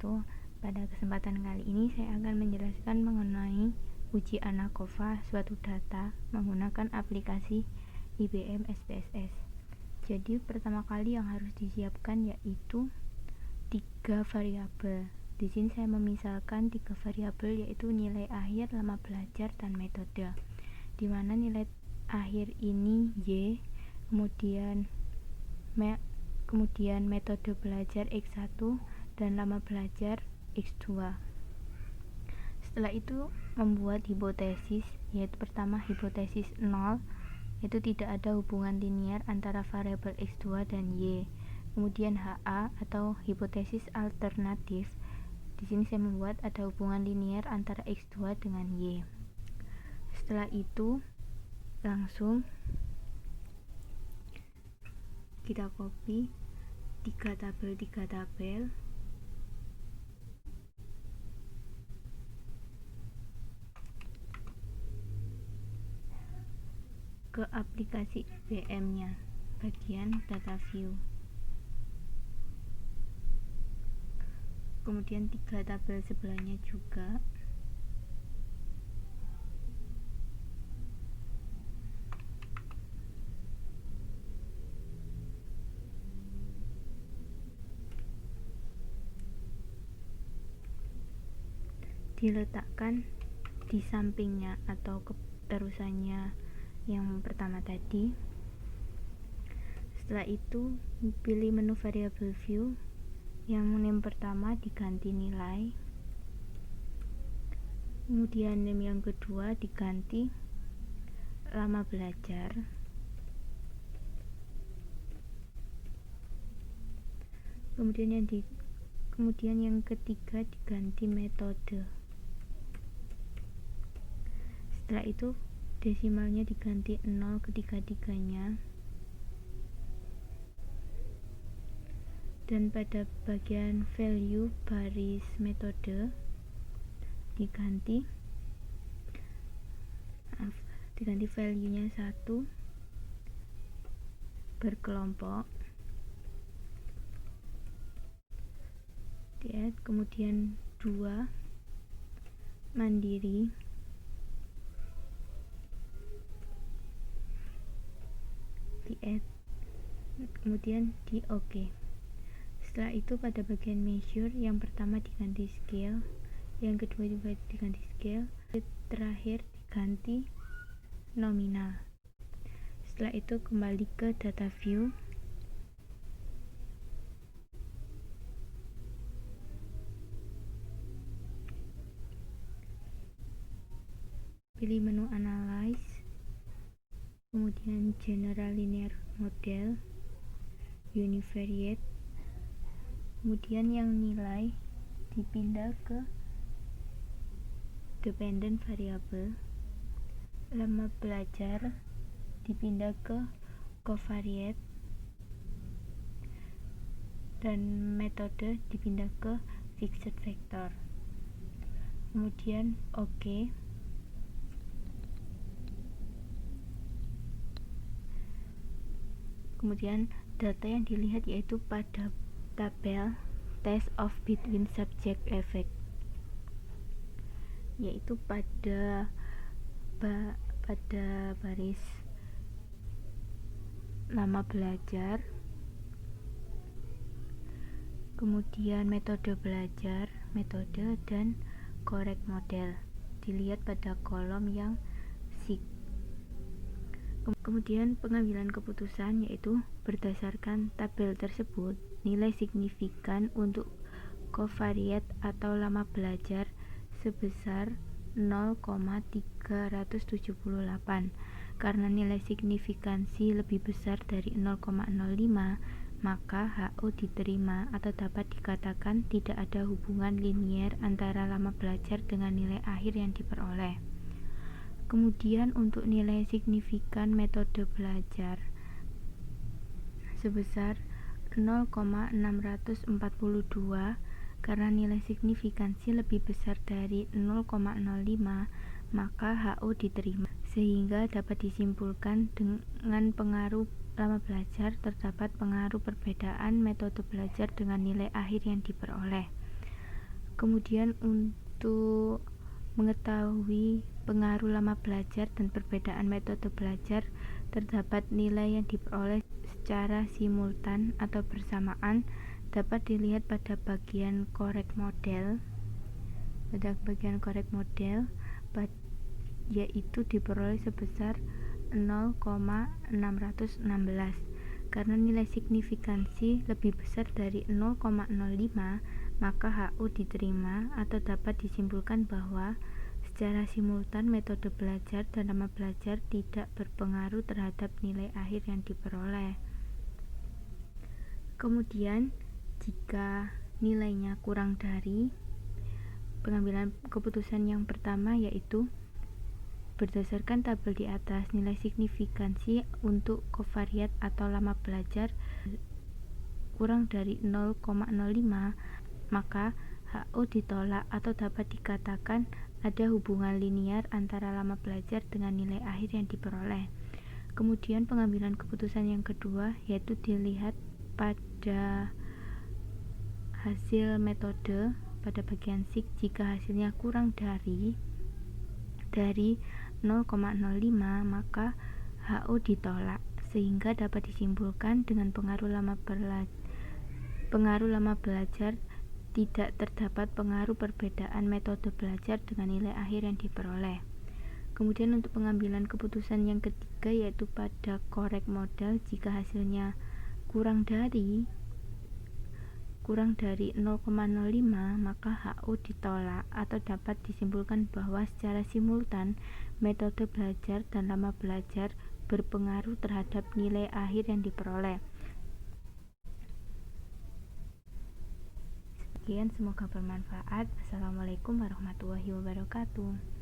wabarakatuh. Pada kesempatan kali ini saya akan menjelaskan mengenai uji ANACOVA suatu data menggunakan aplikasi IBM SPSS. Jadi pertama kali yang harus disiapkan yaitu 3 variabel. Di sini saya memisalkan 3 variabel yaitu nilai akhir, lama belajar, dan metode. Di mana nilai akhir ini Y, kemudian metode belajar X1 dan lama belajar X2. Setelah itu membuat hipotesis, yaitu pertama hipotesis 0, yaitu tidak ada hubungan linier antara variabel X2 dan Y. Kemudian HA atau hipotesis alternatif. Di sini saya membuat ada hubungan linier antara X2 dengan Y. Setelah itu langsung kita copy 3 tabel ke aplikasi IBM-nya, bagian data view. Kemudian 3 tabel sebelahnya juga. Diletakkan di sampingnya atau keterusannya yang pertama tadi. Setelah itu pilih menu variable view, yang name pertama diganti nilai, kemudian name yang kedua diganti lama belajar, kemudian yang ketiga diganti metode. Setelah itu desimalnya diganti 0 ketiga-tiganya, dan pada bagian value baris metode diganti value-nya 1 berkelompok, kemudian 2 mandiri, kemudian di OK. Setelah itu pada bagian measure, yang pertama diganti scale, yang kedua juga diganti scale, terakhir diganti nominal. Setelah itu kembali ke data view, pilih menu analyze, kemudian general linear model, univariate, kemudian yang nilai dipindah ke dependent variable, lama belajar dipindah ke covariate, dan metode dipindah ke fixed vector. Kemudian OK. Kemudian data yang dilihat yaitu pada tabel test of between subject effect, yaitu pada baris lama belajar, kemudian metode belajar, metode, dan correct model dilihat pada kolom yang SIG. Kemudian pengambilan keputusan yaitu berdasarkan tabel tersebut, nilai signifikan untuk covariate atau lama belajar sebesar 0,378. Karena nilai signifikansi lebih besar dari 0,05, maka HO diterima atau dapat dikatakan tidak ada hubungan linier antara lama belajar dengan nilai akhir yang diperoleh. Kemudian untuk nilai signifikan metode belajar sebesar 0,642, karena nilai signifikansi lebih besar dari 0,05, maka HO diterima, sehingga dapat disimpulkan dengan pengaruh lama belajar terdapat pengaruh perbedaan metode belajar dengan nilai akhir yang diperoleh. Kemudian untuk mengetahui pengaruh lama belajar dan perbedaan metode belajar, terdapat nilai yang diperoleh secara simultan atau bersamaan dapat dilihat pada bagian korek model. Yaitu diperoleh sebesar 0,616. Karena nilai signifikansi lebih besar dari 0,05, maka HU diterima atau dapat disimpulkan bahwa secara simultan metode belajar dan lama belajar tidak berpengaruh terhadap nilai akhir yang diperoleh. Kemudian jika nilainya kurang dari, pengambilan keputusan yang pertama yaitu berdasarkan tabel di atas, nilai signifikansi untuk kovariat atau lama belajar kurang dari 0,05, maka HO ditolak atau dapat dikatakan ada hubungan linear antara lama belajar dengan nilai akhir yang diperoleh. Kemudian pengambilan keputusan yang kedua yaitu dilihat pada hasil metode pada bagian SIK. Jika hasilnya kurang dari 0,05, maka HO ditolak, sehingga dapat disimpulkan dengan pengaruh lama belajar tidak terdapat pengaruh perbedaan metode belajar dengan nilai akhir yang diperoleh. Kemudian untuk pengambilan keputusan yang ketiga yaitu pada korek model, jika hasilnya kurang dari 0,05, maka HU ditolak atau dapat disimpulkan bahwa secara simultan metode belajar dan lama belajar berpengaruh terhadap nilai akhir yang diperoleh. Sekian, semoga bermanfaat. Assalamualaikum warahmatullahi wabarakatuh.